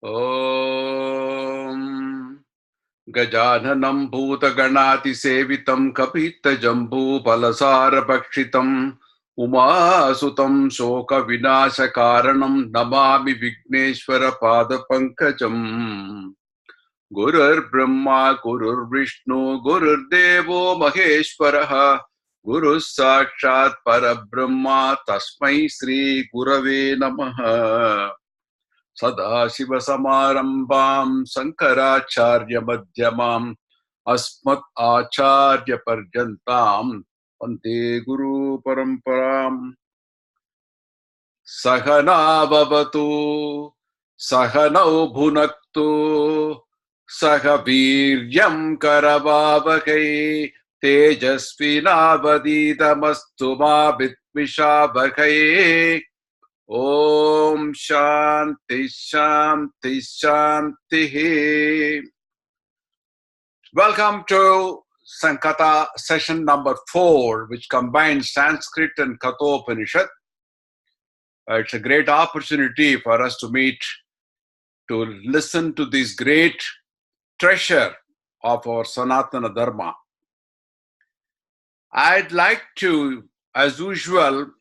Om Gajananam Bhutaganati Sevitam Kapita Jambu Palasara Pakshitam Umasutam Soka Vinasha Karanam Namami Vigneshwara Pada Pankajam Gurur Brahma Gurur Vishnu Gurur Devo Maheshwaraha Guru Sakshat Parabrahma Tasmai Sri Gurave Namaha Sadashivasamarambam Sankaracharya Madhyamam Asmat Acharya Parjantam Vande Guru Paramparam Sahana Bhavatu Sahanau Bhunaktu Sahaviryam Karavavakai Tejasvinavaditamastu ma Vidvishabhakai Om Shanti Shanti Shanti. Welcome to SanKatha session number 4, which combines Sanskrit and Kathopanishad. It's a great opportunity for us to meet, to listen to this great treasure of our Sanatana Dharma. I'd like to, as usual,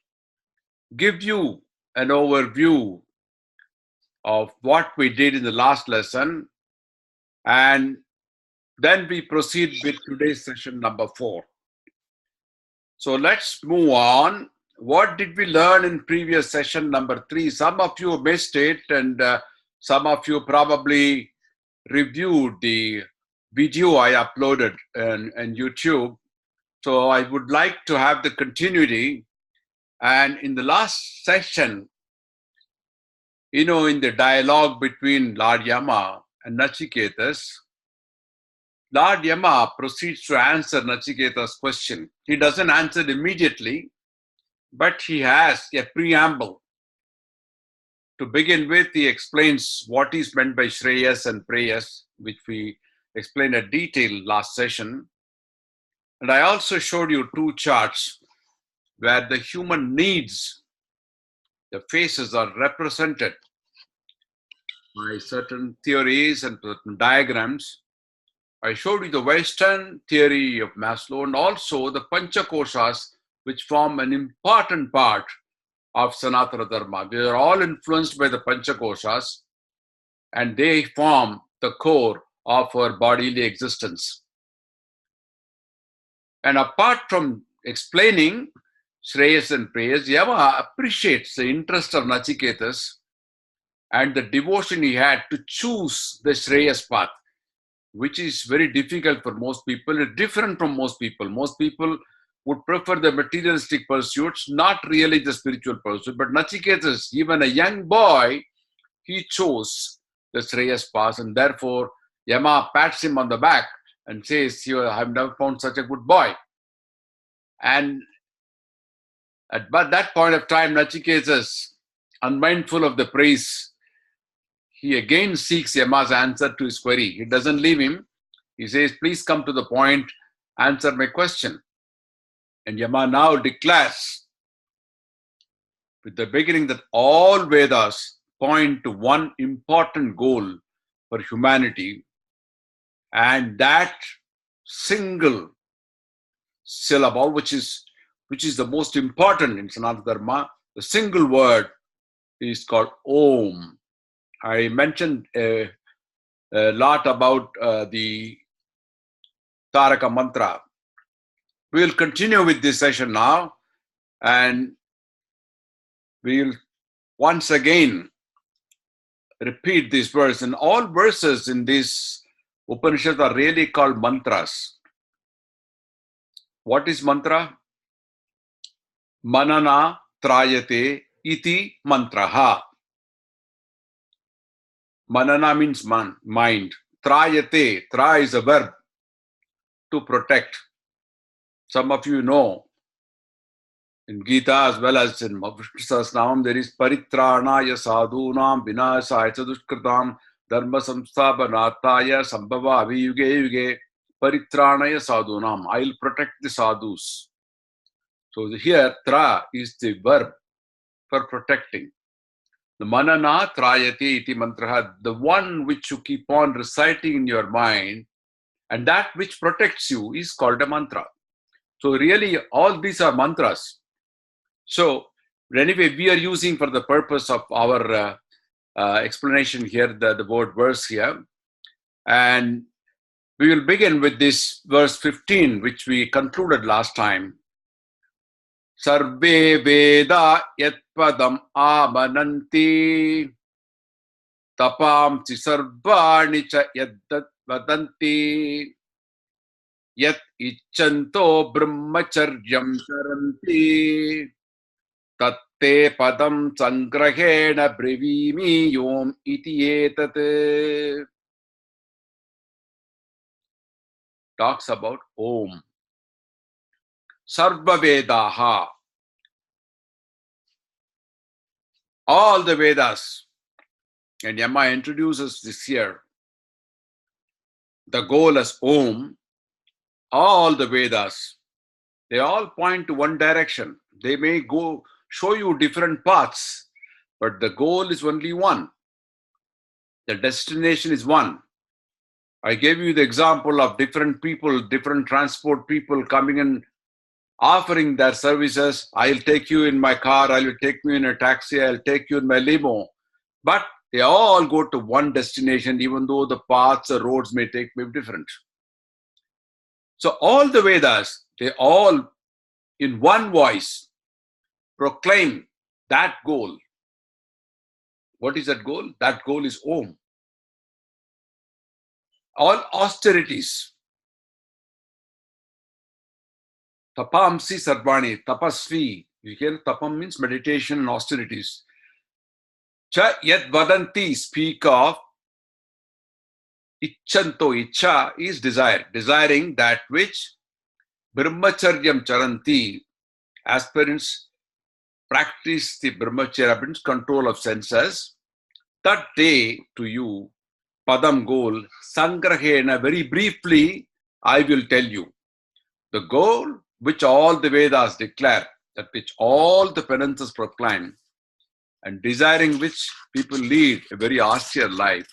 give you an overview of what we did in the last lesson, and then we proceed with today's session number 4. So let's move on. What did we learn in previous session number 3? Some of you missed it, and some of you probably reviewed the video I uploaded on YouTube. So I would like to have the continuity. And in the last session, in the dialogue between Lord Yama and Nachiketas, Lord Yama proceeds to answer Nachiketa's question. He doesn't answer immediately, but he has a preamble. To begin with, he explains what is meant by Shreyas and Preyas, which we explained in detail last session. And I also showed you 2 charts where the human needs, the phases are represented by certain theories and certain diagrams. I showed you the Western theory of Maslow and also the Panchakoshas, which form an important part of Sanatana Dharma. They are all influenced by the Panchakoshas, and they form the core of our bodily existence. And apart from explaining Shreyas and Preyas, Yama appreciates the interest of Nachiketas and the devotion he had to choose the Shreyas path, which is very difficult for most people. It's different from most people. Most people would prefer the materialistic pursuits, not really the spiritual pursuit. But Nachiketas, even a young boy, he chose the Shreyas path, and therefore Yama pats him on the back and says, I've never found such a good boy. And at that point of time, Nachiketas, unmindful of the praise, he again seeks Yama's answer to his query. He doesn't leave him. He says, please come to the point, answer my question. And Yama now declares with the beginning that all Vedas point to one important goal for humanity, and that single syllable, which is the most important in Sanatana Dharma, the single word is called Om. I mentioned a lot about the Taraka mantra. We will continue with this session now, and we will once again repeat this verse. And all verses in this Upanishad are really called mantras. What is mantra? Manana trayate iti mantraha. Manana means mind. Trayate, tra is a verb, to protect. Some of you know, in Gita as well as in Vishnu Sahasranam, there is paritranaya sadhunam vinasaya dushkritam dharma samsthapanataya sambhava aviyuge yuge paritranaya sadhunam. I will protect the sadhus. So here, tra is the verb for protecting. The manana trayati iti mantraha, the one which you keep on reciting in your mind, and that which protects you is called a mantra. So really, all these are mantras. So anyway, we are using for the purpose of our explanation here the word verse here. And we will begin with this verse 15, which we concluded last time. Sarve Veda Yat Padam Amananti Tapamsi Sarvani Cha Yaddat Vadanti Yat Icchanto Brahmacharyam Saranti Tatte Padam Sangrahena Brevimi Yom Iti Etat. Talks about Om. Sarva Vedaha. All the Vedas. And Yama introduces this here. The goal as Om. All the Vedas. They all point to one direction. They may go show you different paths, but the goal is only one. The destination is one. I gave you the example of different people, different transport people coming and offering their services. I'll take you in my car, I'll take you in a taxi, I'll take you in my limo. But they all go to one destination, even though the paths or roads may be different. So all the Vedas, they all in one voice proclaim that goal. What is that goal? That goal is Om. All austerities. Tapamsi sarvani, tapasvi. You hear tapam means meditation and austerities. Cha yat vadanti, speak of icchanto. Icha is desire. Desiring that which brahmacharyam charanti. Aspirants practice the brahmacharya, means control of senses. That day to you, padam goal, sangrahena, very briefly, I will tell you. The goal which all the Vedas declare, that which all the penances proclaim, and desiring which people lead a very austere life,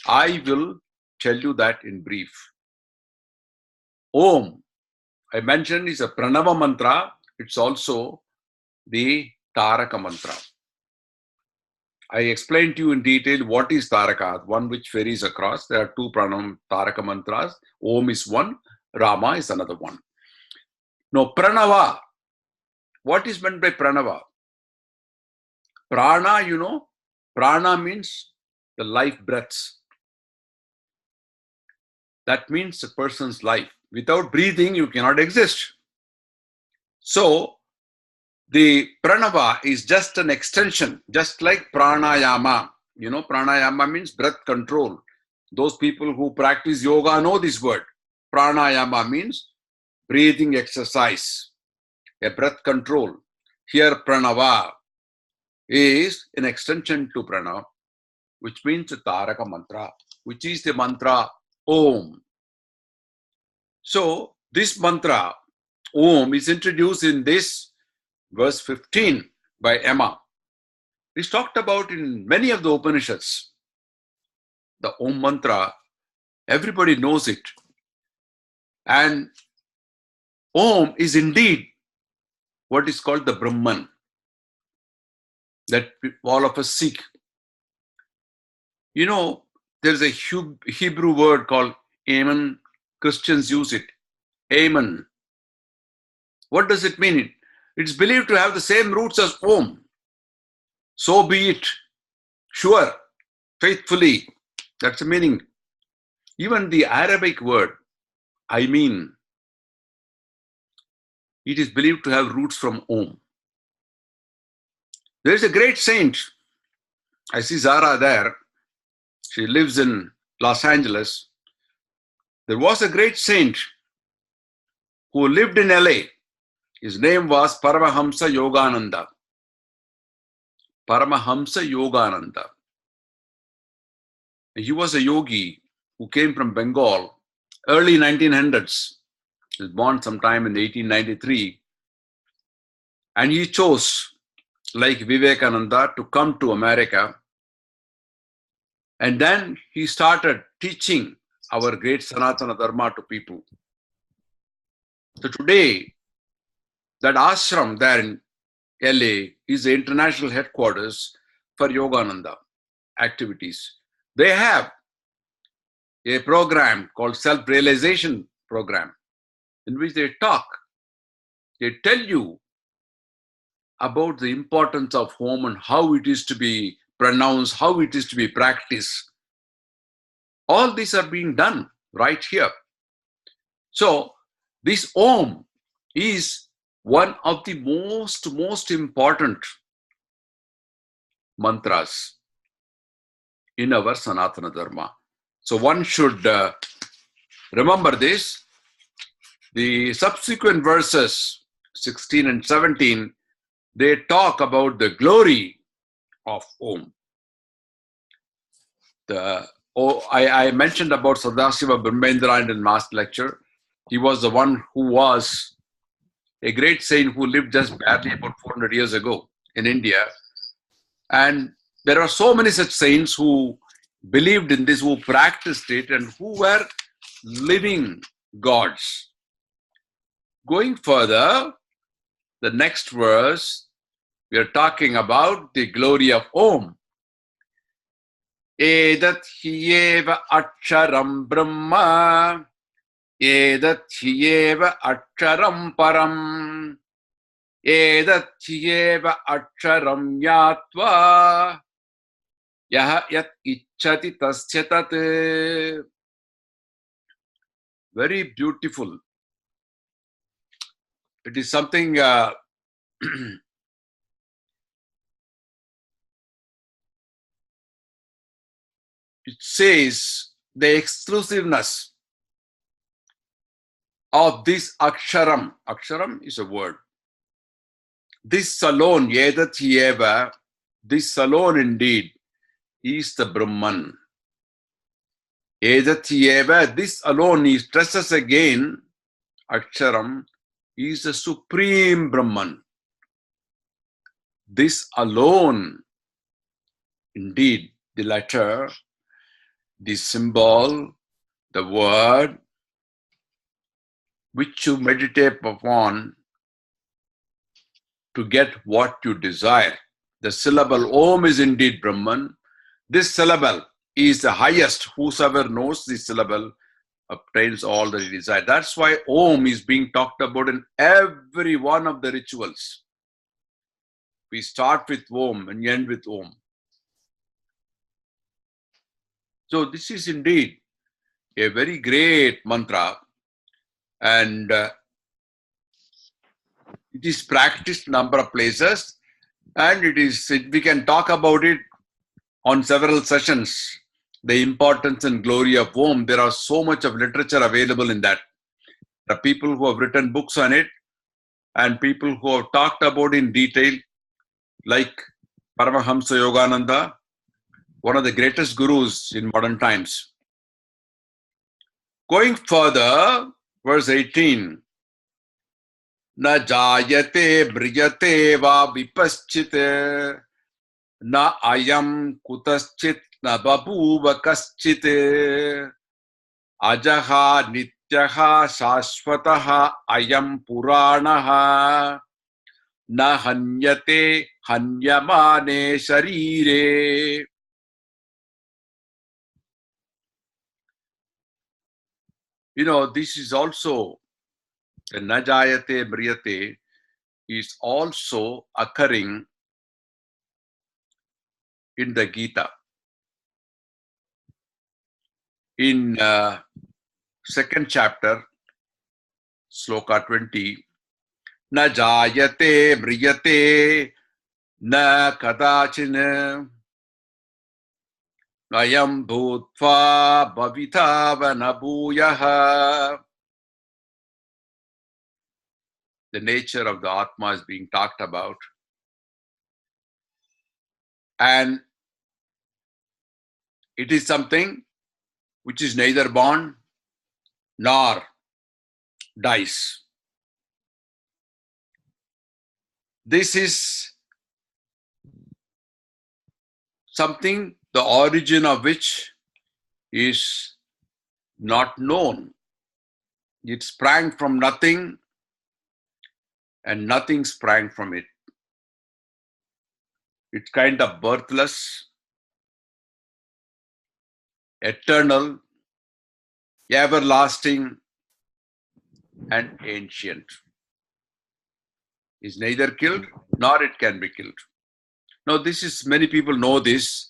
I will tell you that in brief. Om, I mentioned, is a pranava mantra. It's also the taraka mantra. I explained to you in detail what is taraka, one which varies across. There are two pranam taraka mantras. Om is one, Rama is another one. Now, pranava. What is meant by pranava? Prana, you know, prana means the life breaths. That means a person's life. Without breathing, you cannot exist. So, the pranava is just an extension, just like pranayama. You know, pranayama means breath control. Those people who practice yoga know this word. Pranayama means breathing exercise, a breath control. Here, pranava is an extension to prana, which means the taraka mantra, which is the mantra Om. So, this mantra, Om, is introduced in this verse 15 by Emma. It's talked about in many of the Upanishads. The Om mantra, everybody knows it. And Om is indeed what is called the Brahman, that all of us seek. You know, there's a Hebrew word called Amen. Christians use it. Amen. What does it mean? It's believed to have the same roots as Om. So be it. Sure. Faithfully. That's the meaning. Even the Arabic word, I mean, it is believed to have roots from Om. There is a great saint. I see Zara there. She lives in Los Angeles. There was a great saint who lived in LA. His name was Paramahamsa Yogananda. Paramahamsa Yogananda. He was a yogi who came from Bengal, early 1900s. He was born sometime in 1893. And he chose like Vivekananda to come to America. And then he started teaching our great Sanatana Dharma to people. So today, that ashram there in LA is the international headquarters for Yogananda activities. They have a program called Self-Realization Program, in which they talk. They tell you about the importance of Om and how it is to be pronounced, how it is to be practiced. All these are being done right here. So this Om is one of the most important mantras in our Sanatana Dharma. So one should remember this. The subsequent verses, 16 and 17, they talk about the glory of Om. I mentioned about Sadasiva Brahmendra in the last lecture. He was the one who was a great saint who lived just barely about 400 years ago in India. And there are so many such saints who believed in this, who practiced it, and who were living gods. Going further, the next verse, we are talking about the glory of Om. Edat hyeva aksharam brahma, edat hyeva aksharam param, edat hyeva aksharam yatva, yaha yat ichchati tasya tat. Very beautiful. It is something it says the exclusiveness of this aksharam. Aksharam is a word. This alone, yedat yeva, this alone indeed is the Brahman. Yedat yeva, this alone, he stresses again, aksharam is the supreme Brahman. This alone, indeed, the letter, the symbol, the word, which you meditate upon to get what you desire. The syllable Om is indeed Brahman. This syllable is the highest. Whosoever knows this syllable obtains all that he desires. That's why Om is being talked about in every one of the rituals. We start with Om and end with Om. So this is indeed a very great mantra, and it is practiced number of places, and we can talk about it on several sessions. The importance and glory of Om. There are so much of literature available in that. There are people who have written books on it, and people who have talked about it in detail, like Paramahamsa Yogananda, one of the greatest gurus in modern times. Going further, verse 18. Na jayate brijate va vipaschite, na ayam kutaschit na babuva kaschite, ajaha nityaha shashvataha ayam puranaha, na hanyate hanyamane sharire. You know, this is also, the najayate briyate is also occurring in the Gita. In second chapter, sloka 20, na jayate briyate na kadachina nayam bhutva bhavitava nabhuyaha. The nature of the Atma is being talked about. And it is something which is neither born nor dies. This is something the origin of which is not known. It sprang from nothing and nothing sprang from it. It's kind of birthless, eternal, everlasting, and ancient. Is neither killed nor it can be killed. Now, this is, many people know this.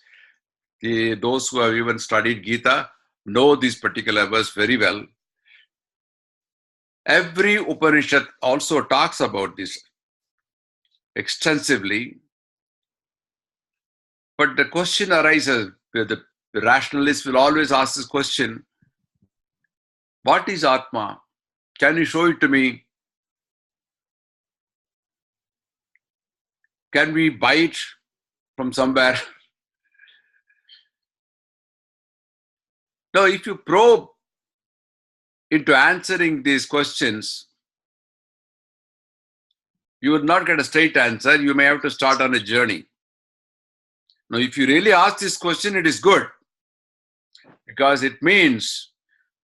Those who have even studied Gita know this particular verse very well. Every Upanishad also talks about this extensively. But the question arises, the rationalists will always ask this question, what is Atma? Can you show it to me? Can we buy it from somewhere? Now, if you probe into answering these questions, you will not get a straight answer. You may have to start on a journey. Now, if you really ask this question, it is good, because it means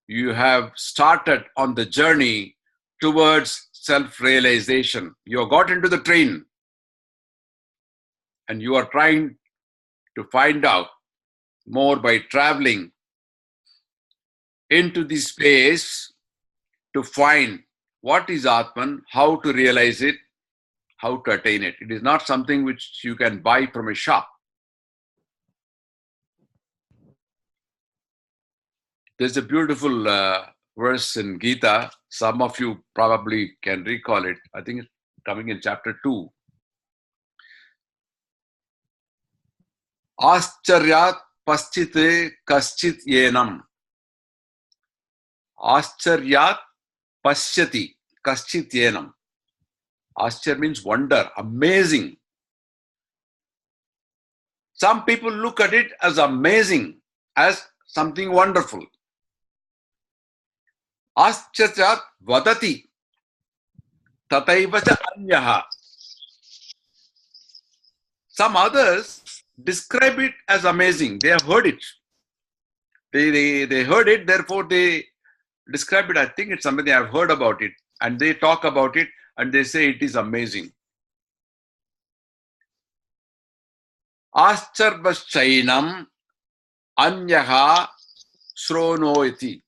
you have started on the journey towards self-realization. You have got into the train and you are trying to find out more by traveling into this space to find what is Atman, how to realize it, how to attain it. It is not something which you can buy from a shop. There's a beautiful verse in Gita. Some of you probably can recall it. I think it's coming in chapter 2. Ascharyat paschite kaschit yenam. Ascharyat paschati kaschit yenam. Ascharya means wonder, amazing. Some people look at it as amazing, as something wonderful. Ascharyat vadati tataiva cha anyaha. Some others describe it as amazing. They have heard it. They heard it, therefore they describe it. I think it's something I've heard about it. And they talk about it and they say it is amazing. Ascharvaschainam anyaha shronoiti.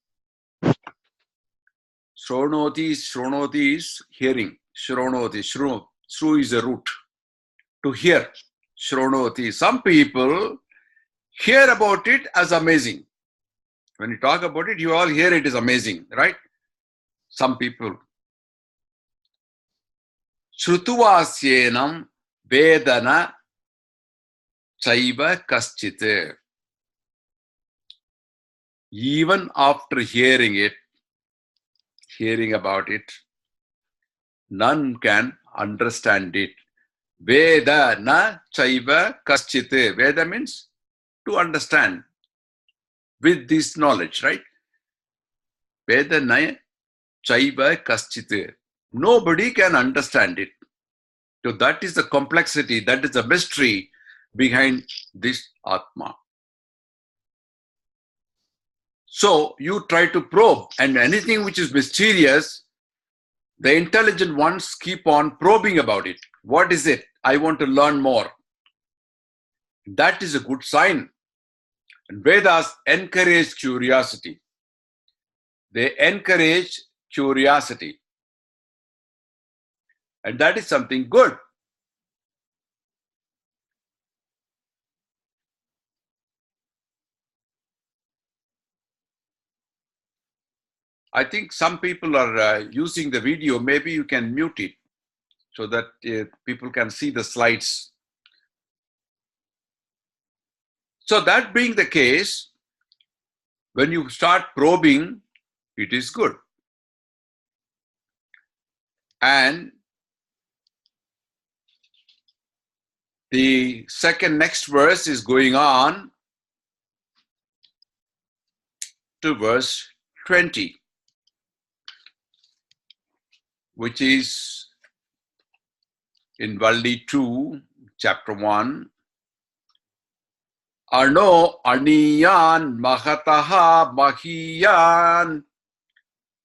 Shronoti is hearing. Shronoti, shru is a root. To hear. Shronoti. Some people hear about it as amazing. When you talk about it, you all hear it is amazing, right? Some people. Shrutuvasyenam vedana chaiva kaschite. Even after hearing about it, none can understand it. Vedana chaiva kaschite. Veda means to understand with this knowledge, right? Vedana chaiva kaschite. Nobody can understand it. So that is the complexity, that is the mystery behind this Atma. So you try to probe, and anything which is mysterious, the intelligent ones keep on probing about it. What is it? I want to learn more. That is a good sign. And Vedas encourage curiosity. They encourage curiosity. And that is something good. I think some people are using the video. Maybe you can mute it so that people can see the slides. So that being the case, when you start probing, it is good. And the next verse is going on to verse 20, which is in Valli 2, chapter 1. Ano aniyan mahataha mahiyan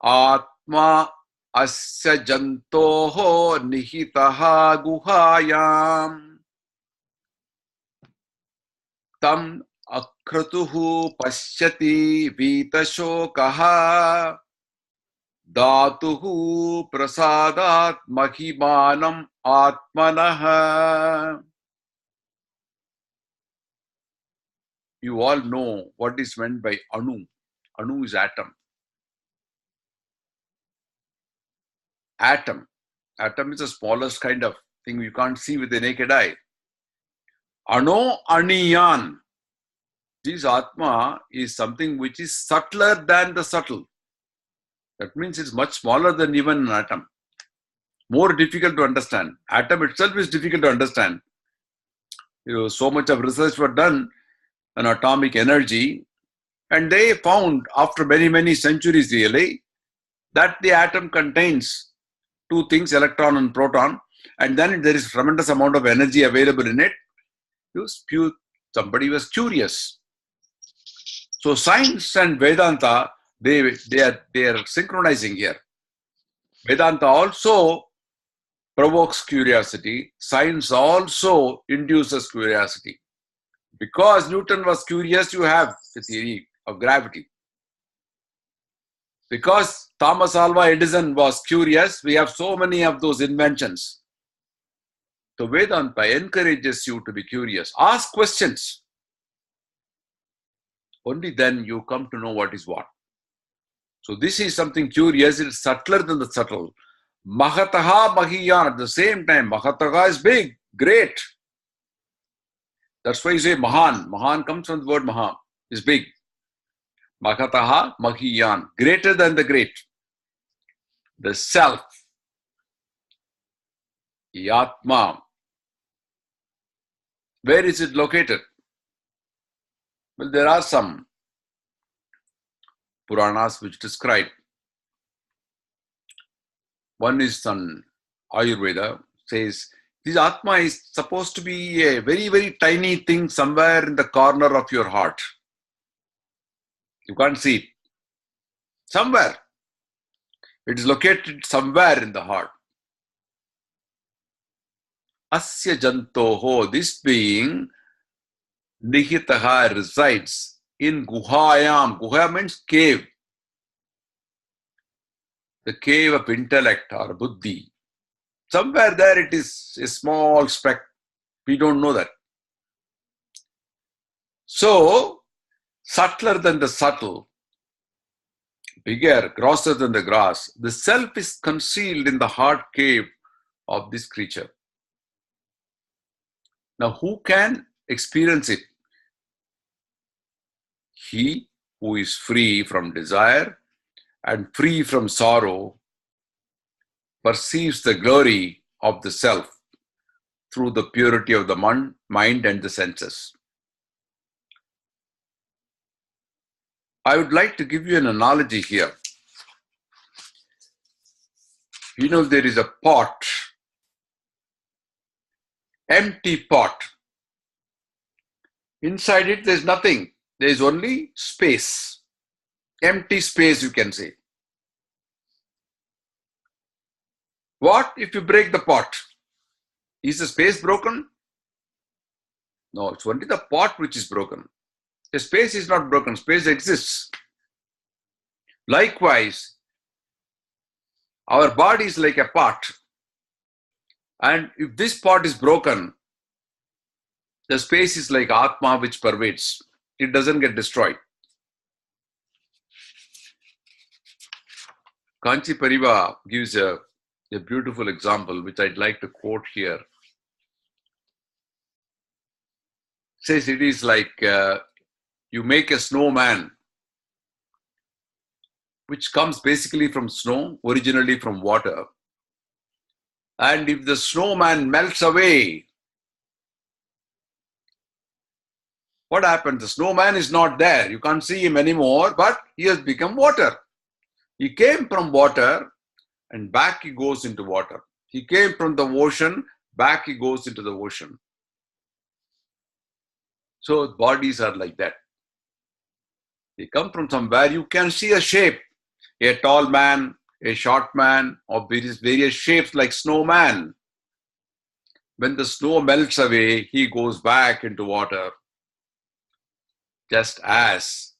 Atma asya jantoho nihitaha guhayam tam akratuhu pashyati vitashokaha Dhatuhu prasadat mahimanam atmanaha. You all know what is meant by anu. Anu is atom. Atom. Atom is the smallest kind of thing you can't see with the naked eye. Ano aniyan. This Atma is something which is subtler than the subtle. That means it's much smaller than even an atom. More difficult to understand. Atom itself is difficult to understand. So much of research was done on atomic energy, and they found after many, many centuries really, that the atom contains two things, electron and proton, and then there is tremendous amount of energy available in it. Somebody was curious. So science and Vedanta, they are synchronizing here. Vedanta also provokes curiosity. Science also induces curiosity. Because Newton was curious, you have the theory of gravity. Because Thomas Alva Edison was curious, we have so many of those inventions. So Vedanta encourages you to be curious. Ask questions. Only then you come to know what is what. So this is something curious. It's subtler than the subtle. Mahataha mahiyan. At the same time, Mahataha is big, great. That's why you say Mahan. Mahan comes from the word Maha. Is big. Mahataha mahiyan. Greater than the great. The self. Atma. Where is it located? Well, there are some Puranas which describe. One is on Ayurveda, says this Atma is supposed to be a very, very tiny thing somewhere in the corner of your heart. You can't see it. Somewhere. It is located somewhere in the heart. Asya jantoho, this being, nihitaha resides in guhayam. Guha means cave. The cave of intellect or buddhi. Somewhere there it is a small speck. We don't know that. So, subtler than the subtle, bigger, grosser than the grass, the self is concealed in the heart cave of this creature. Now, who can experience it? He who is free from desire and free from sorrow perceives the glory of the self through the purity of the mind and the senses. I would like to give you an analogy here. There is a pot, empty pot. Inside it, there's nothing. There is only space. Empty space, you can say. What if you break the pot? Is the space broken? No, it's only the pot which is broken. The space is not broken. Space exists. Likewise, our body is like a pot. And if this pot is broken, the space is like Atma which pervades. It doesn't get destroyed. Kanchi Pariva gives a beautiful example which I'd like to quote here. Says it is like you make a snowman which comes basically from snow, originally from water. And if the snowman melts away, what happens? The snowman is not there. You can't see him anymore, but he has become water. He came from water and back he goes into water. He came from the ocean, back he goes into the ocean. So bodies are like that. They come from somewhere. You can see a shape, a tall man, a short man, or various shapes like snowman. When the snow melts away, he goes back into water, just as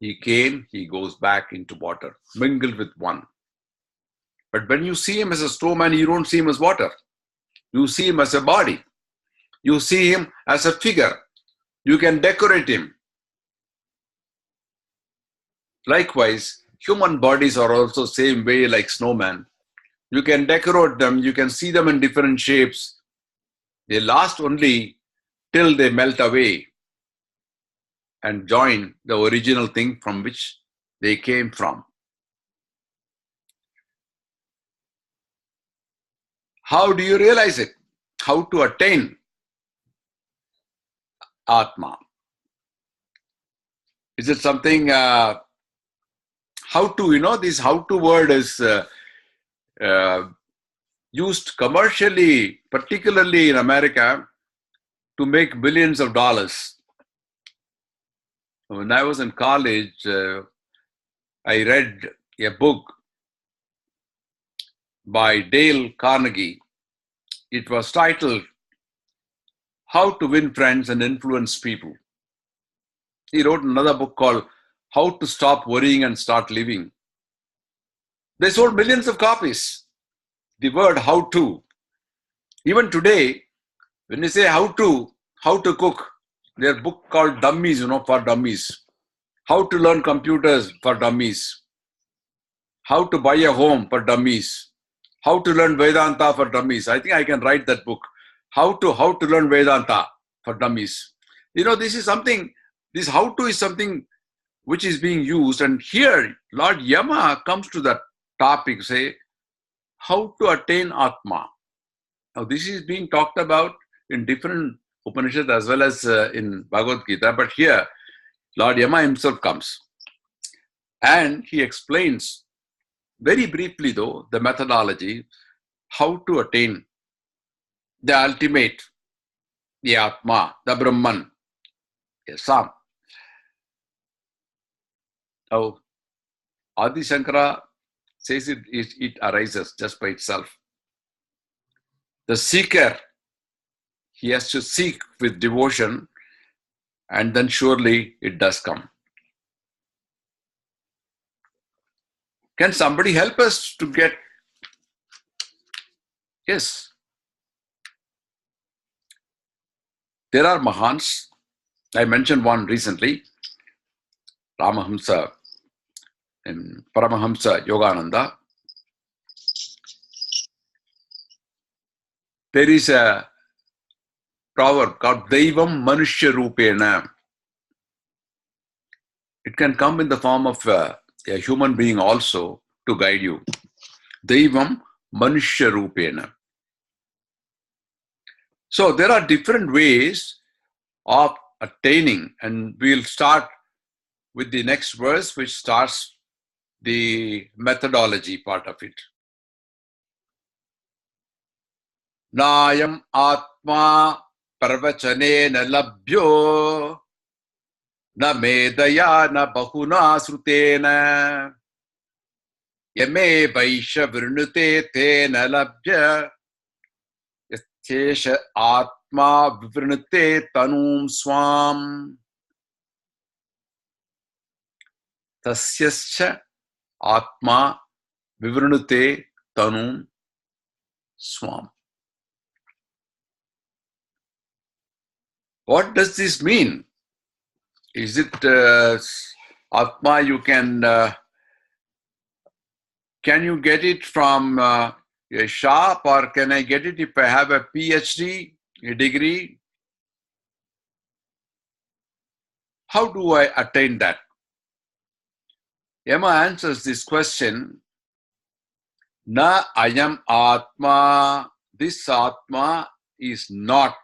he came, he goes back into water, mingled with one. But when you see him as a snowman, you don't see him as water. You see him as a body. You see him as a figure. You can decorate him. Likewise, human bodies are also same way like snowman. You can decorate them. You can see them in different shapes. They last only till they melt away and join the original thing from which they came from. How do you realize it? How to attain Atma? Is it something, how to, this how to word is used commercially, particularly in America, to make billions of dollars. When I was in college, I read a book by Dale Carnegie. It was titled, How to Win Friends and Influence People. He wrote another book called How to Stop Worrying and Start Living. They sold millions of copies. The word how to. Even today, when you say how to cook, there's a book called Dummies, for dummies. How to learn computers for dummies. How to buy a home for dummies. How to learn Vedanta for dummies. I think I can write that book. How to learn Vedanta for dummies. This is something, this how to is something which is being used. And here, Lord Yama comes to that topic, say, how to attain Atma. Now, this is being talked about in different Upanishads as well as in Bhagavad Gita. But here, Lord Yama himself comes. And he explains very briefly, though, the methodology, how to attain the ultimate, the Atma, the Brahman, the Sam. Now, Adi Shankara says it arises just by itself. The seeker, he has to seek with devotion, and then surely it does come. Can somebody help us to get? Yes. There are Mahans. I mentioned one recently, Paramahamsa Yogananda. There is a proverb called Daivam Manushya Rupena. It can come in the form of a human being also to guide you. Daivam Manushya Rupena. So there are different ways of attaining, and we'll start with the next verse, which starts the methodology part of it. Nayam Atma Parvachanena Labhyo Na Medaya Na Bahuna Srutena Yame Vaisha Vrinute Tena Labhya Yathesha Atma Vrinute Tanum Swam Tasyascha Atma Vivrinute Tanum Swam. What does this mean? Is it Atma you can you get it from a shop, or can I get it if I have a PhD, a degree? How do I attain that? Yama answers this question, Na ayam Atma, this Atma is not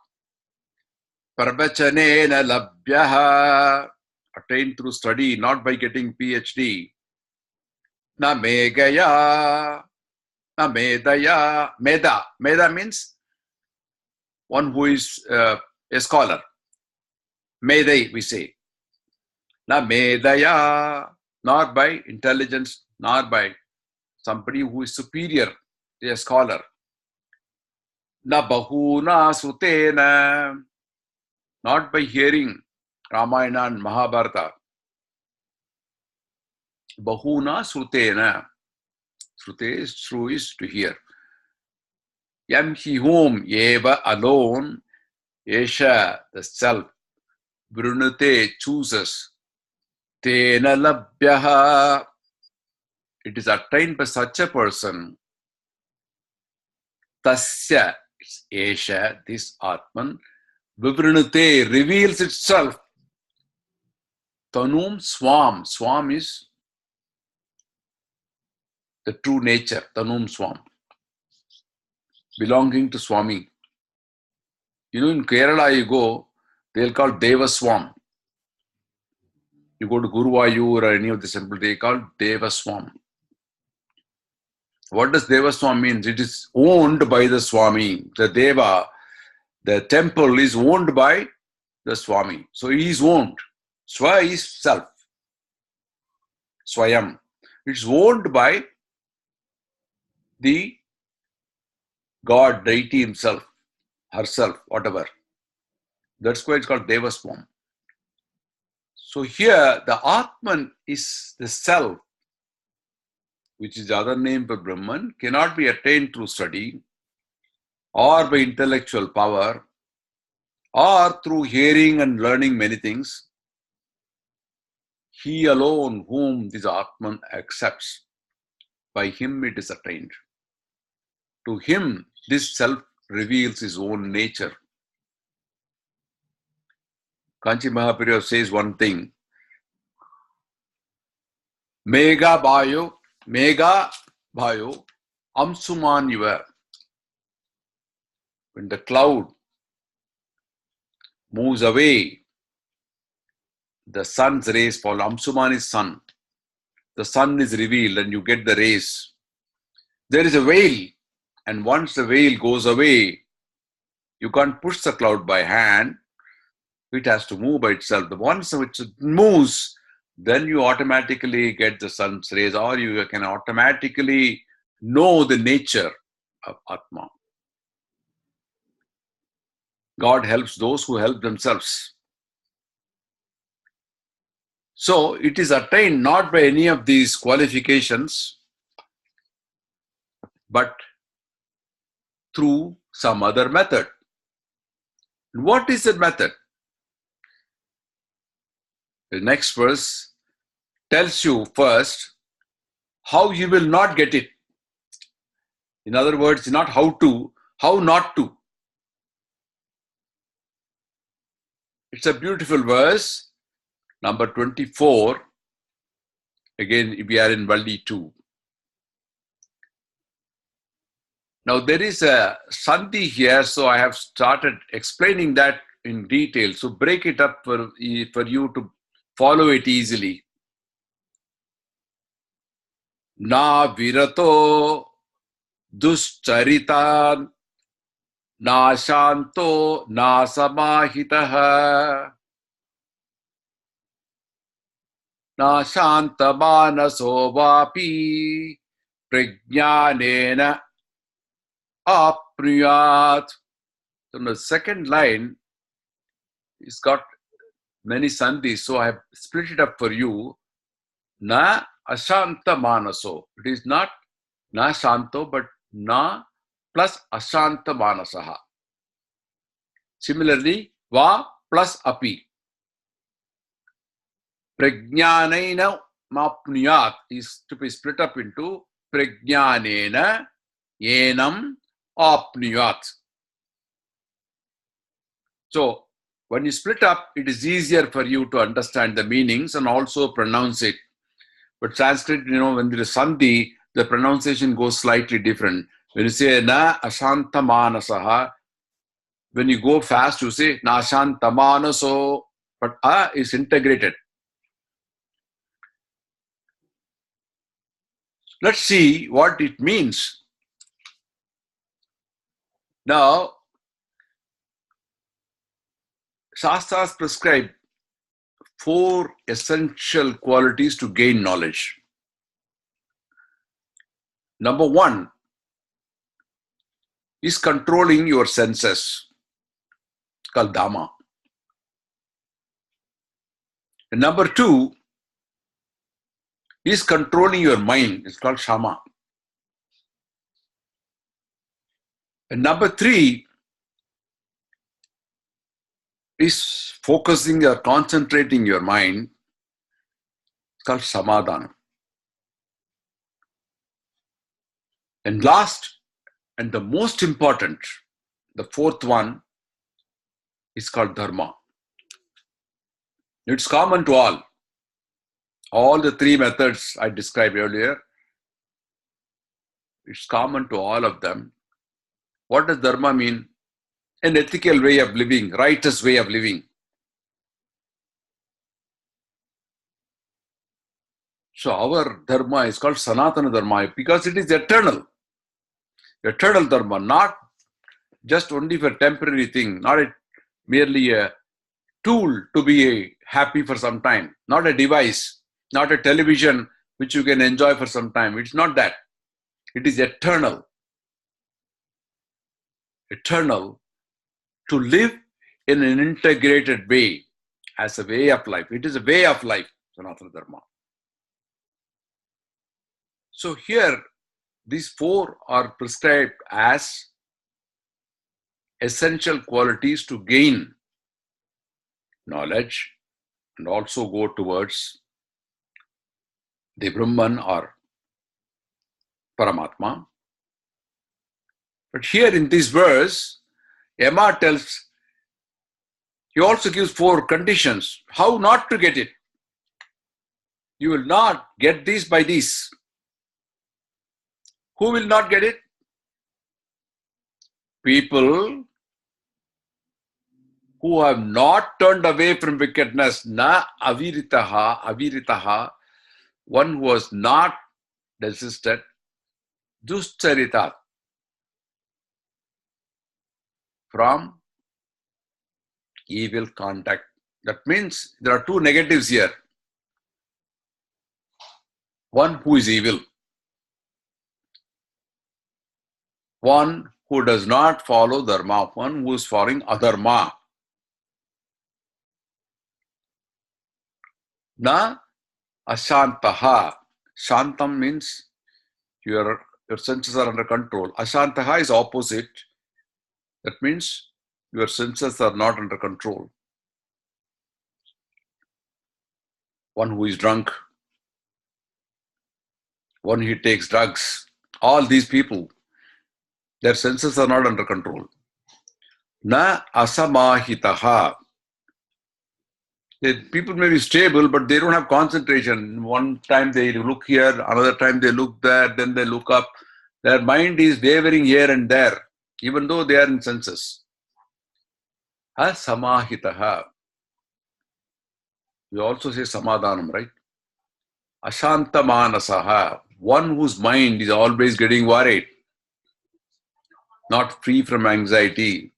Parvachanena labhyaha, attained through study, not by getting PhD. Na megaya, na medaya. Meda means one who is a scholar. Medai, we say. Na medaya, not by intelligence, not by somebody who is superior, a scholar. Na bahuna sutena, not by hearing Ramayana and Mahabharata. Bahuna srutena. Srute is true, is to hear. Yam hi whom eva alone, Esha, the self, Brunate chooses. Tena labhyaha. It is attained by such a person. Tasya, it's Esha, this Atman, Vivrinate reveals itself. Tanum swam. Swam is the true nature. Tanum swam. Belonging to Swami. You know, in Kerala you go, they'll call Deva Swam. You go to Guruvayur or any of the temple, they call Deva Swam. What does Deva Swam mean? It is owned by the Swami. The Deva, the temple is owned by the Swami. So he is owned. Swa is self. Swayam. It's owned by the God, deity himself, herself, whatever. That's why it's called Deva Swam. So here, the Atman is the self, which is the other name for Brahman, cannot be attained through study or by intellectual power or through hearing and learning many things. He alone whom this Atman accepts, by him it is attained. To him, this self reveals his own nature. Kanchi Mahaprabhu says one thing. Mega Bhayo, Amsuman Yuva. When the cloud moves away, the sun's rays fall. Amsuman is sun. The sun is revealed and you get the rays. There is a veil, and once the veil goes away, you can't push the cloud by hand. It has to move by itself. The once it moves, then you automatically get the sun's rays, or you can automatically know the nature of Atma. God helps those who help themselves. So it is attained not by any of these qualifications, but through some other method. What is that method? The next verse tells you first how you will not get it. In other words, not how to, how not to. It's a beautiful verse, number 24. Again, we are in Valli 2. Now, there is a sandhi here, so I have started explaining that in detail. So, break it up for you to follow it easily. Na virato duscharitan na shanto na samahitaha na shantamanaso vapi prajnanena apriyat. So the second line is got many sandhis, so I have split it up for you. Na ashanta manaso. It is not na shanto, but na plus ashanta manasaha. Similarly, va plus api. Prajnanena mapniyat is to be split up into prajnanena yenam apniyat. So, when you split up, it is easier for you to understand the meanings and also pronounce it. But Sanskrit, when there is sandhi, the pronunciation goes slightly different. When you say na ashanta manasaha, when you go fast, you say na ashanta manaso, but a is integrated. Let's see what it means. Now, Shastras prescribe 4 essential qualities to gain knowledge. Number 1 is controlling your senses, called Dhamma. And number 2 is controlling your mind, it's called Shama. And number 3 is focusing or concentrating your mind, it's called Samadhana. And last, and the most important, the 4th one is called Dharma. It's common to all. All the 3 methods I described earlier, it's common to all of them. What does Dharma mean? An ethical way of living, righteous way of living. So our Dharma is called Sanatana Dharma because it is eternal. Eternal Dharma, not just only for temporary thing, not merely a tool to be happy for some time, not a device, not a television which you can enjoy for some time. It's not that. It is eternal. Eternal, to live in an integrated way as a way of life. It is a way of life, Sanatana Dharma. So here, these 4 are prescribed as essential qualities to gain knowledge and also go towards the Brahman or Paramatma. But here in this verse, Yama tells, he also gives 4 conditions, how not to get it. You will not get this by this. Who will not get it? People who have not turned away from wickedness, na aviritaha, one who has not desisted, duscharita, from evil contact. That means there are 2 negatives here. One who is evil. One who does not follow dharma. One who is following adharma. Na ashantaha. Shantam means your senses are under control. Ashantaha is opposite. That means your senses are not under control. One who is drunk. One who takes drugs. All these people, their senses are not under control. Na asamahitaha. People may be stable, but they don't have concentration. One time they look here, another time they look there, then they look up. Their mind is wavering here and there, even though they are in senses. Asamahitaha. We also say samadhanam, right? Ashanta one whose mind is always getting worried, not free from anxiety.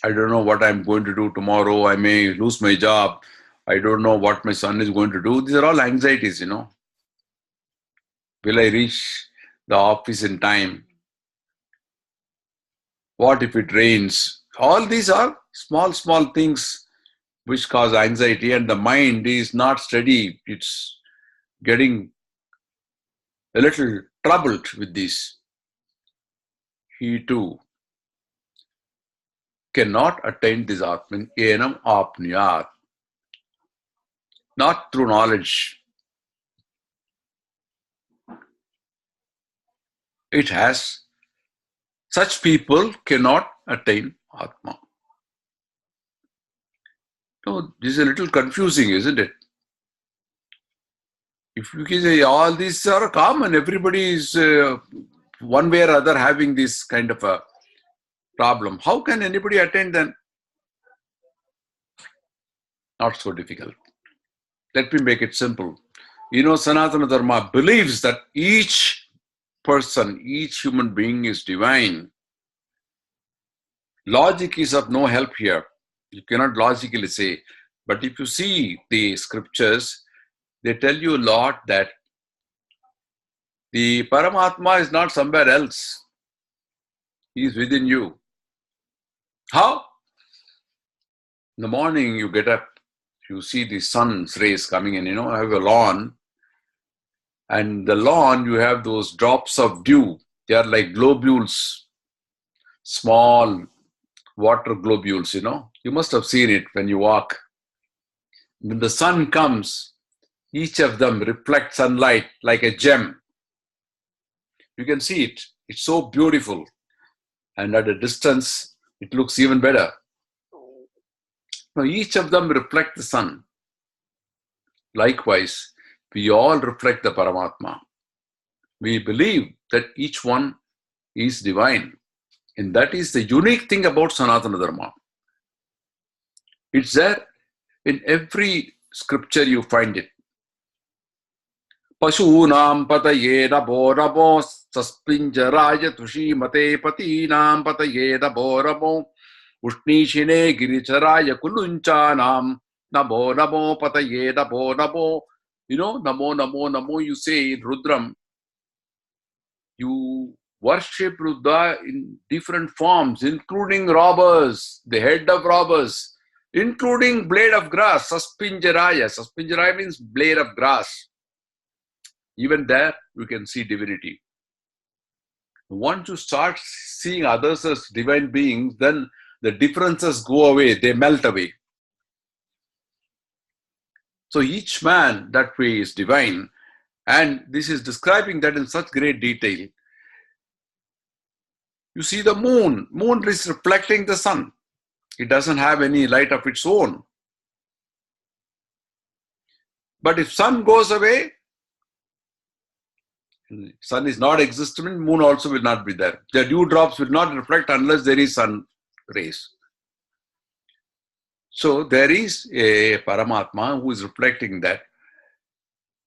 I don't know what I'm going to do tomorrow. I may lose my job. I don't know what my son is going to do. These are all anxieties, Will I reach the office in time? What if it rains? All these are small things which cause anxiety, and the mind is not steady. It's getting a little troubled with this. He too cannot attain this Atman, enam apniyat. Not through knowledge. It has, such people cannot attain Atma. So this is a little confusing, isn't it? If you can say all these are common, everybody is one way or other having this kind of a problem. How can anybody attain them? Not so difficult. Let me make it simple. Sanatana Dharma believes that each person, each human being is divine. Logic is of no help here. You cannot logically say. But if you see the scriptures, they tell you a lot that the Paramatma is not somewhere else. He is within you. How? In the morning you get up, you see the sun's rays coming in. I have a lawn, and the lawn you have those drops of dew. They are like globules, small water globules. You must have seen it when you walk. When the sun comes, each of them reflects sunlight like a gem. You can see it. It's so beautiful. And at a distance, it looks even better. Now, each of them reflect the sun. Likewise, we all reflect the Paramatma. We believe that each one is divine. And that is the unique thing about Sanatana Dharma. It's there in every scripture you find it. Pashunam pataye namo namo saspinjaraya tushimate patinam pataye namo namo Ushnishine giricharaya kulunchanam namo namo pataye namo namo. Namo namo namo you say in Rudram. You worship Rudra in different forms, including robbers, the head of robbers, including blade of grass, saspinjaraya. Saspinjaraya means blade of grass. Even there, you can see divinity. Once you start seeing others as divine beings, then the differences go away, they melt away. So each man that way is divine, and this is describing that in such great detail. You see the moon. Moon is reflecting the sun. It doesn't have any light of its own. But if sun goes away, sun is not existent, moon also will not be there. The dewdrops will not reflect unless there is sun rays. So there is a Paramatma who is reflecting that.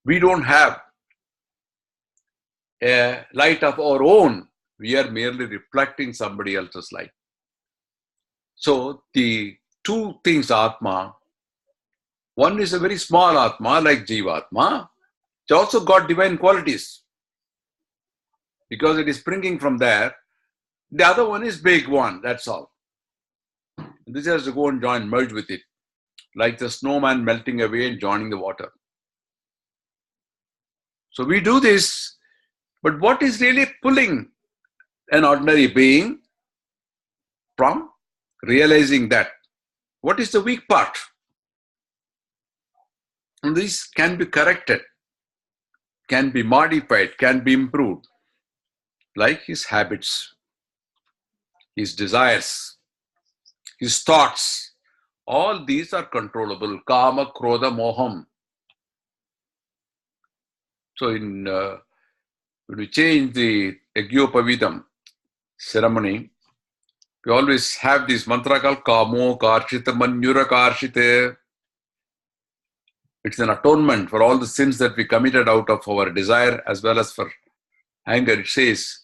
We don't have a light of our own. We are merely reflecting somebody else's light. So the two things, Atma, one is a very small Atma like Jivatma. It also got divine qualities because it is springing from there. The other one is big one, that's all. This has to go and join, merge with it, like the snowman melting away and joining the water. So we do this, but what is really pulling an ordinary being from realizing that? What is the weak part? And this can be corrected, can be modified, can be improved, like his habits, his desires, his thoughts. All these are controllable. Kama, Krodha, Moham. So when we change the Yajnaopavidam ceremony, we always have this mantra called Kamo Karshita Manyura Karshite. It's an atonement for all the sins that we committed out of our desire as well as for anger. It says,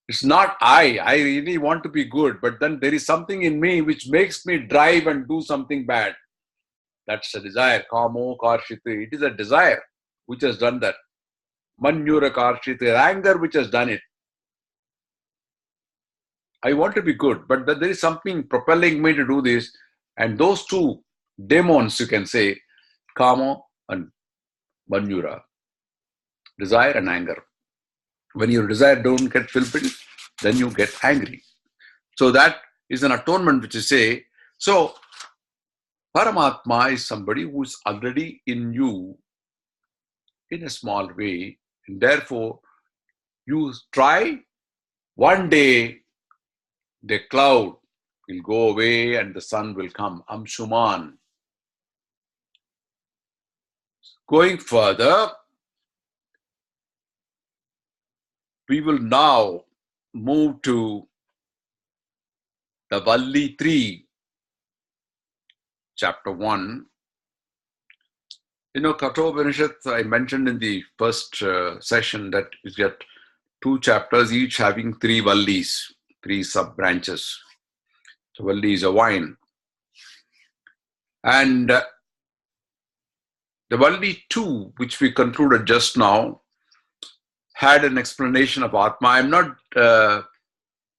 it's not I really want to be good, but then there is something in me which makes me drive and do something bad. That's a desire. Kamo Karshite. It is a desire which has done that. Manyura Karshite. Anger which has done it. I want to be good, but then there is something propelling me to do this. And those two demons, you can say, Kama and Manyura. Desire and anger. When your desire don't get fulfilled, then you get angry. So that is an atonement which you say. So Paramatma is somebody who is already in you in a small way. And therefore, you try, one day the cloud will go away and the sun will come. Amshuman. Going further, we will now move to the Valli 3, chapter 1. Kathopanishad, I mentioned in the first session that you get 2 chapters, each having 3 Vallis, 3 sub-branches. So Valli is a vine. And the Valli 2, which we concluded just now, had an explanation of Atma. I'm not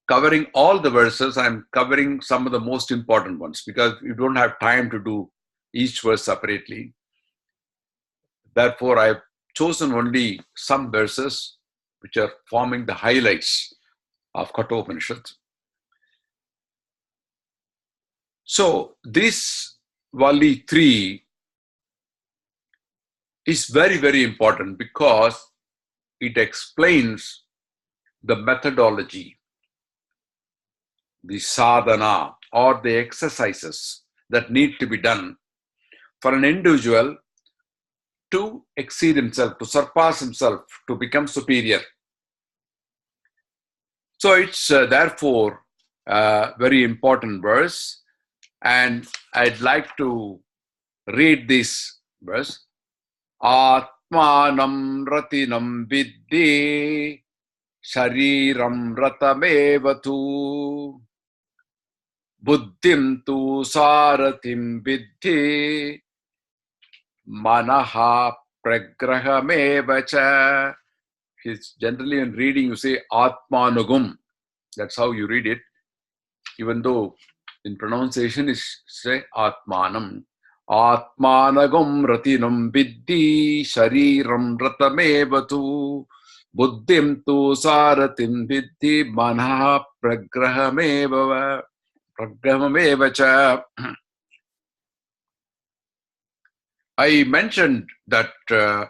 covering all the verses. I'm covering some of the most important ones because you don't have time to do each verse separately. Therefore, I've chosen only some verses which are forming the highlights of Kathopanishad. So this Valli 3 is very, very important because it explains the methodology, the sadhana, or the exercises that need to be done for an individual to exceed himself, to surpass himself, to become superior. So it's therefore a very important verse, and I'd like to read this verse. Atmanam ratinam vidhi shariram ratamevatu buddhim tu saratim vidhi manaha pragrahamevacha. It's generally in reading you say Atmanugum. That's how you read it. Even though in pronunciation is say Atmanam. Atmanagum ratinam vidhi shariram ratamevatu buddhim tu saratim vidhi manaha pragrahamevacha. I mentioned that the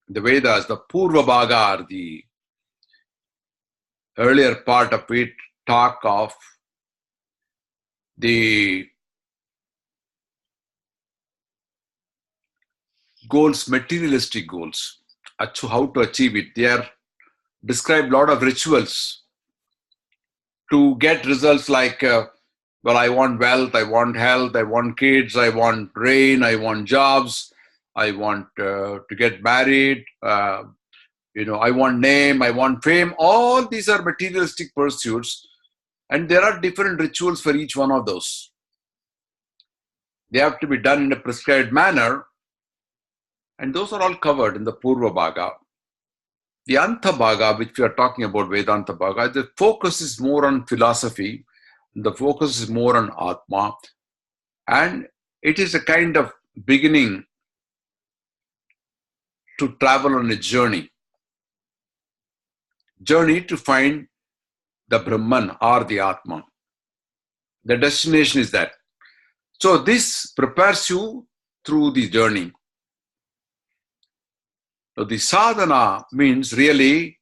Vedas, the Purva Bhaga, the earlier part of it, talk of the goals, materialistic goals, how to achieve it. They are describe a lot of rituals to get results like, well, I want wealth, I want health, I want kids, I want rain, I want jobs, I want to get married, I want name, I want fame. All these are materialistic pursuits, and there are different rituals for each one of those. They have to be done in a prescribed manner, and those are all covered in the Purva Bhaga. The Anta Bhaga, which we are talking about, Vedanta Bhaga, the focus is more on philosophy, the focus is more on Atma, and it is a kind of beginning to travel on a journey to find the Brahman or the Atma. The destination is that. So this prepares you through the journey. So the sadhana means really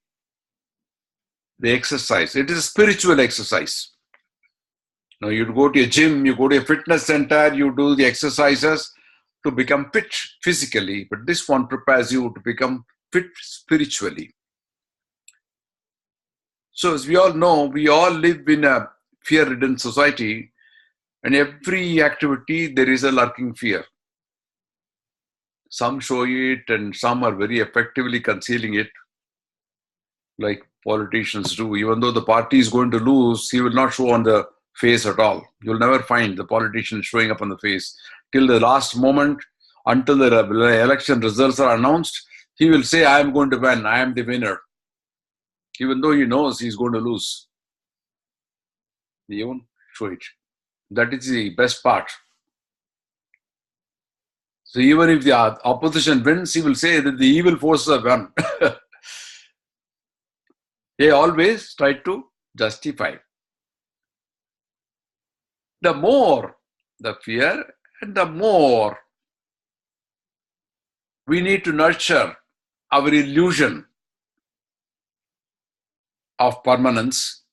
the exercise. It is a spiritual exercise. Now you go to a gym, you go to a fitness center, you do the exercises to become fit physically, but this one prepares you to become fit spiritually. So as we all know, we all live in a fear-ridden society, and every activity there is a lurking fear. Some show it and some are very effectively concealing it, like politicians do. Even though the party is going to lose, he will not show on the face at all. You'll never find the politician showing up on the face. Till the last moment, until the election results are announced, he will say, I am going to win, I am the winner. Even though he knows he's going to lose. He won't show it. That is the best part. So even if the opposition wins, he will say that the evil forces have won. They always try to justify. The more the fear, and the more we need to nurture our illusion of permanence,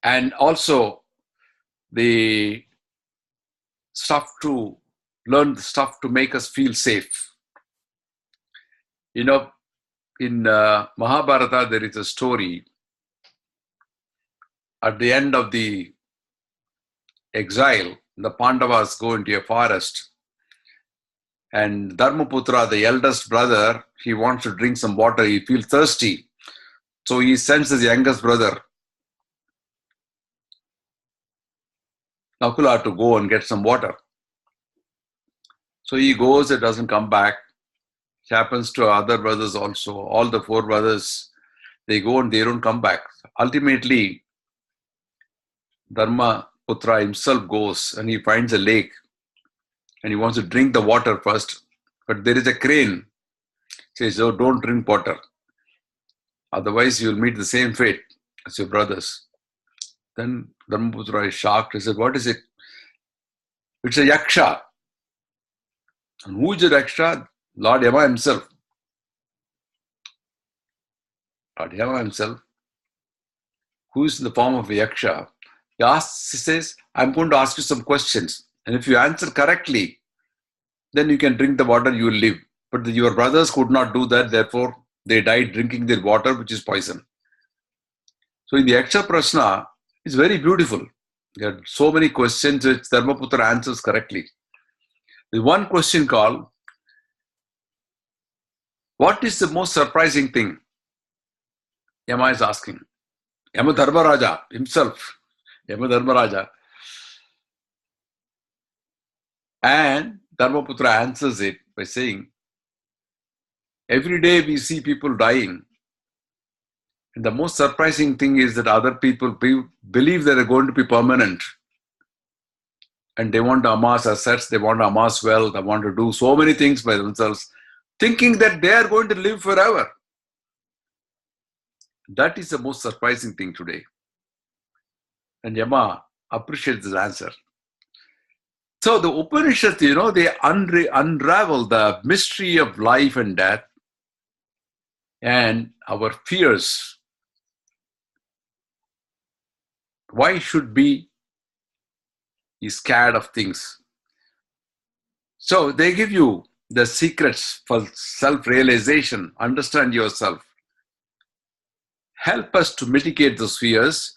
and also the learn the stuff to make us feel safe. In Mahabharata, there is a story at the end of the exile. The Pandavas go into a forest, and Dharmaputra, the eldest brother, he wants to drink some water. He feels thirsty. So he sends his youngest brother Nakula to go and get some water. So he goes, it doesn't come back. It happens to other brothers also. All the 4 brothers, they go and they don't come back. Ultimately, Dharma Putra himself goes and he finds a lake and he wants to drink the water first. But there is a crane. Says, oh, don't drink water. Otherwise, you will meet the same fate as your brothers. Then Dharmaputra is shocked. He said, what is it? It's a yaksha. And who is the yaksha? Lord Yama himself. Lord Yama himself, who is in the form of a yaksha. He says, I'm going to ask you some questions. And if you answer correctly, then you can drink the water, you will live. But your brothers could not do that. Therefore, they died drinking their water, which is poison. So in the Yaksha Prashna, it's very beautiful. There are so many questions which Dharmaputra answers correctly. There's one question called, what is the most surprising thing? Yama is asking. Yama Dharmaraja himself. Yama Dharmaraja. And Dharmaputra answers it by saying, every day we see people dying. And the most surprising thing is that other people believe that they're going to be permanent. And they want to amass assets, they want to amass wealth, they want to do so many things by themselves, thinking that they are going to live forever. That is the most surprising thing today. And Yama appreciates this answer. So the Upanishads, they unravel the mystery of life and death and our fears. Why should be scared of things? So they give you the secrets for self-realization, understand yourself, help us to mitigate those fears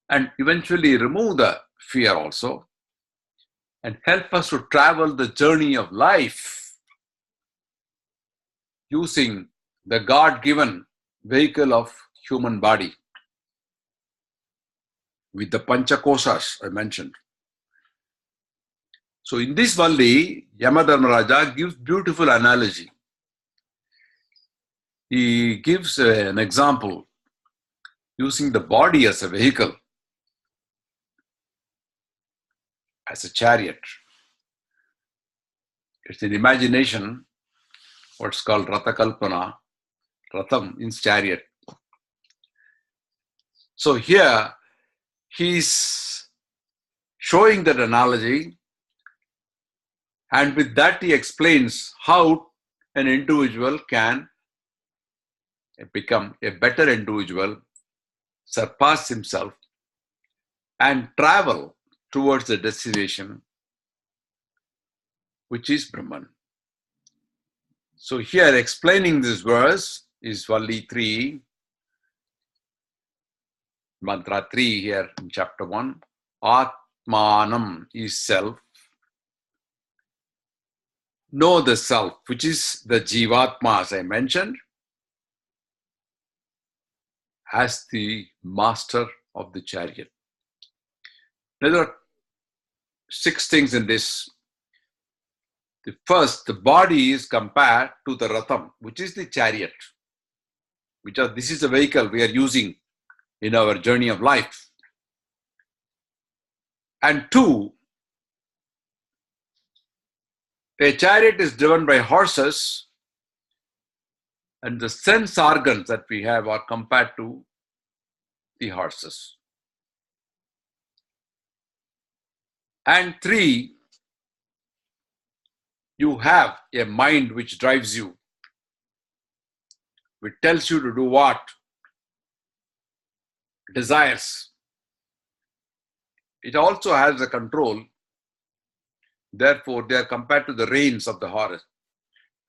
and eventually remove the fear also, and help us to travel the journey of life using the God-given vehicle of human body with the Panchakoshas I mentioned. So in this Valli, Yamadharmaraja gives beautiful analogy. He gives an example using the body as a vehicle, as a chariot. It's in imagination, what's called Ratha Kalpana. Ratham means chariot. So here, he's showing that analogy, and with that he explains how an individual can become a better individual, surpass himself, and travel towards the destination, which is Brahman. So here, explaining this verse is Valli 3, Mantra 3 here in chapter 1. Atmanam is self. Know the self, which is the Jivatma, as I mentioned, as the master of the chariot. Now, there are 6 things in this. The first, the body is compared to the Ratham, which is the chariot. This is the vehicle we are using in our journey of life. And 2, a chariot is driven by horses, and the sense organs that we have are compared to the horses. And 3, you have a mind which drives you, which tells you to do what? Desires. It also has a control. Therefore, they are compared to the reins of the horse.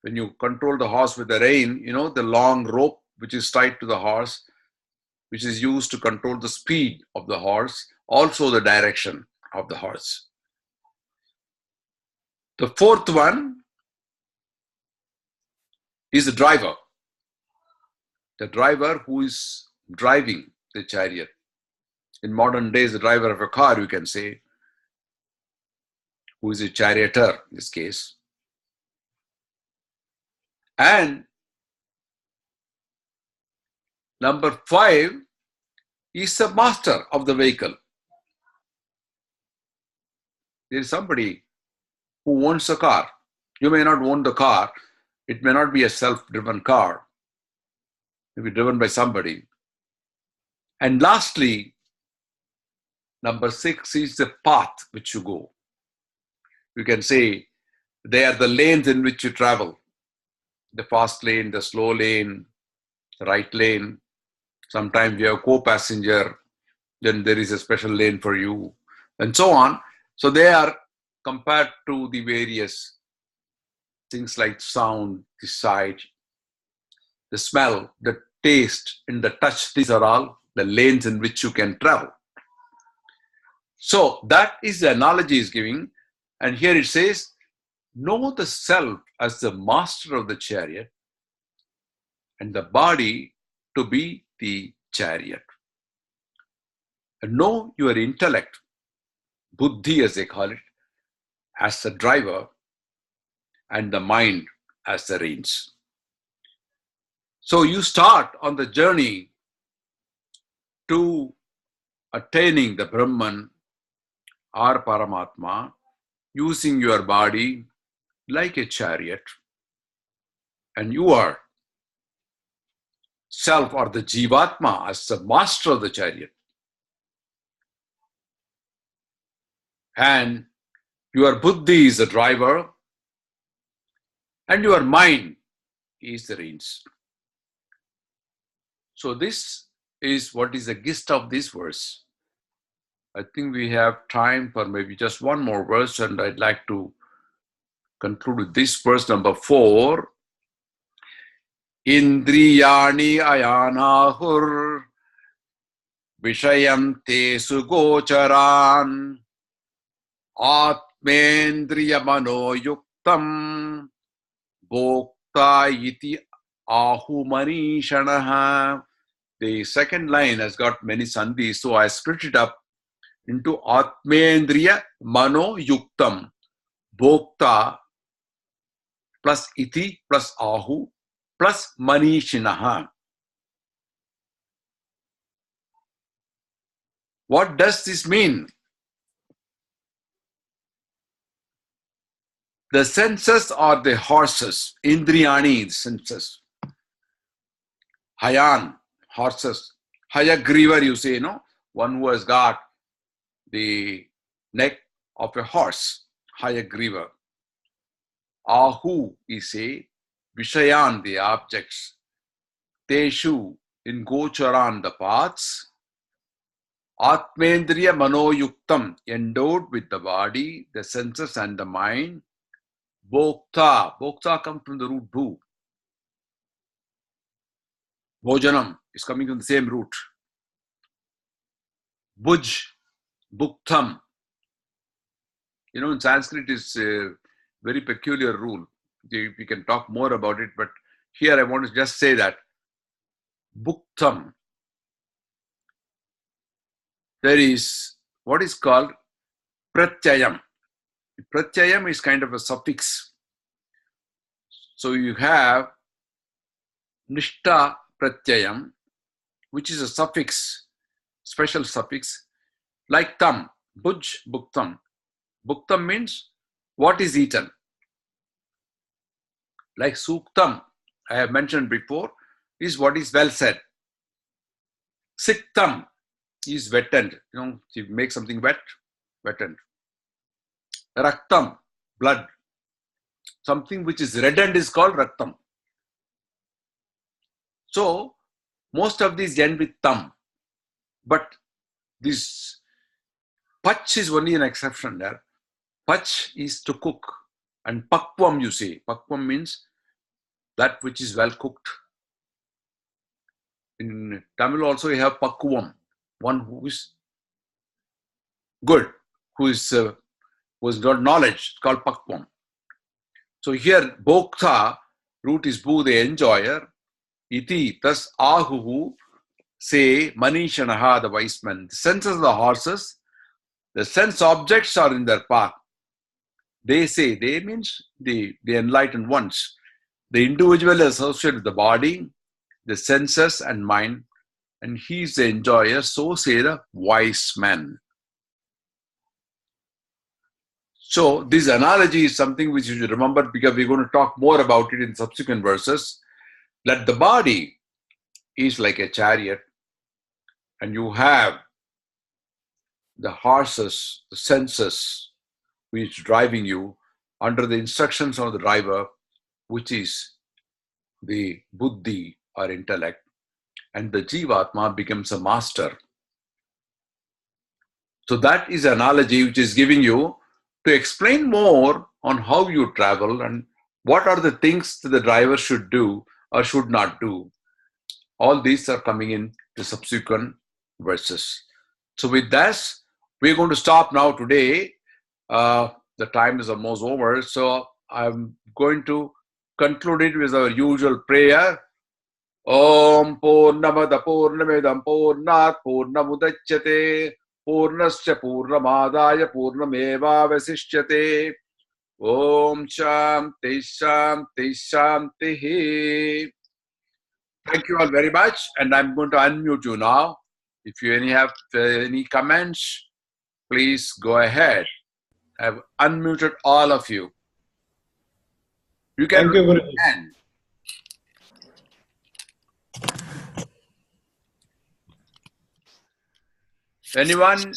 When you control the horse with the rein, the long rope which is tied to the horse, which is used to control the speed of the horse, also the direction of the horse. The 4th one is the driver. The driver who is driving the chariot. In modern days, the driver of a car, you can say. who is a charioteer in this case. And number 5 is the master of the vehicle. There is somebody who owns a car. You may not own the car. It may not be a self-driven car. It may be driven by somebody. And lastly, number 6 is the path which you go. You can say they are the lanes in which you travel. The fast lane, the slow lane, the right lane. Sometimes you have co-passenger, then there is a special lane for you, and so on. So they are compared to the various things like sound, the sight, the smell, the taste, and the touch. These are all the lanes in which you can travel. So that is the analogy is giving. And here it says, know the self as the master of the chariot and the body to be the chariot. And know your intellect, buddhi as they call it, as the driver and the mind as the reins. So you start on the journey to attaining the Brahman or Paramatma using your body like a chariot, and you are self or the Jivatma as the master of the chariot, and your buddhi is the driver and your mind is the reins. So this is what is the gist of this verse. I think we have time for maybe just one more verse, and I'd like to conclude with this verse, number 4. Indriyani ayanahur vishayam te sugocharan atmendriya mano yuktam bhokta iti ahumanishanaha. The second line has got many sandhis, so I split it up into atmendriya mano yuktam, bhokta plus iti plus ahu plus manishinaha. What does this mean? The senses are the horses, indriyani, the senses. Hayan, horses. Hayagriva, you say, no? One who has got the neck of a horse. Hayagriva. Ahu, we say, Vishayan, the objects. Teshu, in Gocharan, the paths. Atmendriya manoyuktam, endowed with the body, the senses and the mind. Bhokta, bhokta comes from the root bhu. Bhojanam is coming from the same root. Bhuj, bhuktam. You know, in Sanskrit is a very peculiar rule. We can talk more about it, but here I want to just say that bhuktam, there is what is called pratyayam. Pratyayam is kind of a suffix. So you have nishta pratyayam, which is a suffix, special suffix, like tam, bhuj, bhuktam. Bhuktam means what is eaten. Like suktam, I have mentioned before, is what is well said. Siktam is wettened. You know, if you make something wet, wettened. Raktam, blood. Something which is reddened is called raktam. So, most of these end with tam. But this pach is only an exception there. Pach is to cook. And pakvam, you say. Pakvam means that which is well cooked. In Tamil also you have pakvam. One who is good, who is got knowledge, called pakvam. So here, bhokta, root is bhu, the enjoyer. Iti, thus ahuhu, say manishanaha, the wise men. The senses of the horses, the sense objects are in their path. They say, they means the enlightened ones. The individual is associated with the body, the senses and mind, and he is the enjoyer, so say the wise man. So this analogy is something which you should remember, because we're going to talk more about it in subsequent verses, that the body is like a chariot, and you have the horses, the senses, which is driving you under the instructions of the driver, which is the buddhi or intellect, and the jivatma becomes a master. So that is an analogy which is giving you to explain more on how you travel and what are the things that the driver should do or should not do. All these are coming in the subsequent verses. So with this, we're going to stop now today. The time is almost over. So I'm going to conclude it with our usual prayer. Om Purnamada Purnamidam Purnat Purnamudachyate Purnascha Purnamadaya Purnameva Vasishyate. Om Shanti Shanti Shanti. Thank you all very much, and I'm going to unmute you now. If you have any comments, please go ahead. I've unmuted all of you. You can Thank you, raise Guruji. your hand. Anyone